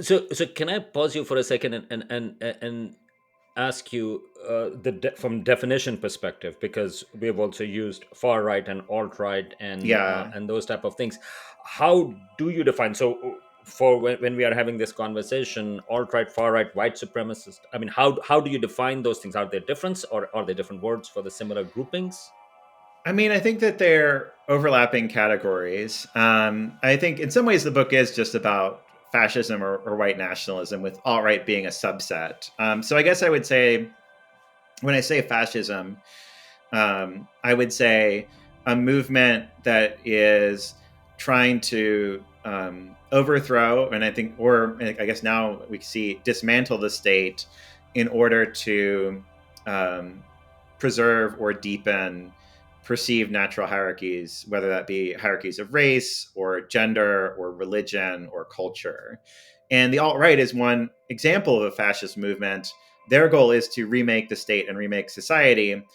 So can I pause you for a second and ask you from definition perspective, because we have also used far right and alt right Yeah. and those type of things. How do you define? So for when we are having this conversation, alt right, far right, white supremacist. I mean, how do you define those things? Are there difference, or are there different words for the similar groupings? I mean, I think that they're overlapping categories. I think in some ways the book is just about fascism or white nationalism, with alt right being a subset. So I guess I would say, when I say fascism, I would say a movement that is trying to overthrow, and I think, or I guess now we see dismantle the state in order to um, preserve or deepen perceived natural hierarchies, whether that be hierarchies of race or gender or religion or culture. And the alt right is one example of a fascist movement. Their goal is to remake the state and remake society,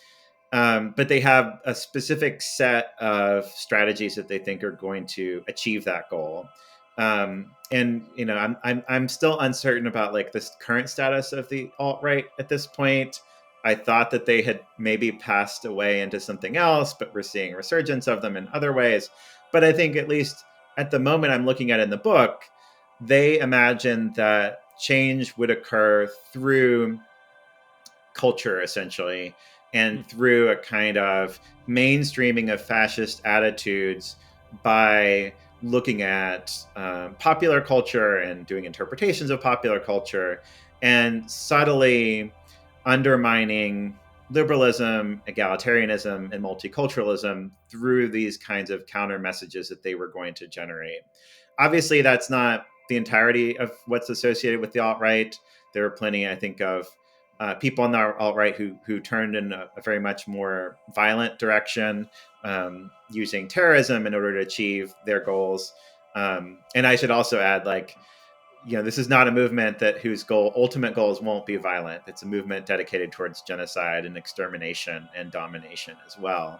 but they have a specific set of strategies that they think are going to achieve that goal. And I'm still uncertain about like this current status of the alt right at this point. I thought that they had maybe passed away into something else, but we're seeing a resurgence of them in other ways. But I think, at least at the moment I'm looking at in the book, they imagine that change would occur through culture, essentially, and through a kind of mainstreaming of fascist attitudes by looking at popular culture and doing interpretations of popular culture and subtly undermining liberalism, egalitarianism, and multiculturalism through these kinds of counter messages that they were going to generate. Obviously, that's not the entirety of what's associated with the alt right. There are plenty, I think, of people on the alt right who turned in a very much more violent direction, using terrorism in order to achieve their goals. And I should also add, like, this is not a movement that whose ultimate goals won't be violent. It's a movement dedicated towards genocide and extermination and domination as well.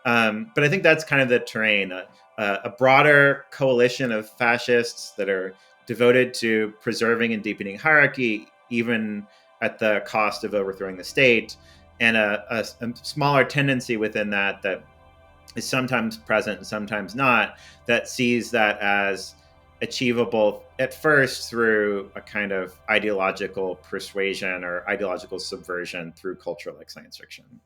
But I think that's kind of the terrain. A broader coalition of fascists that are devoted to preserving and deepening hierarchy, even at the cost of overthrowing the state, and a smaller tendency within that is sometimes present and sometimes not, that sees that as achievable at first through a kind of ideological persuasion or ideological subversion through culture like science fiction.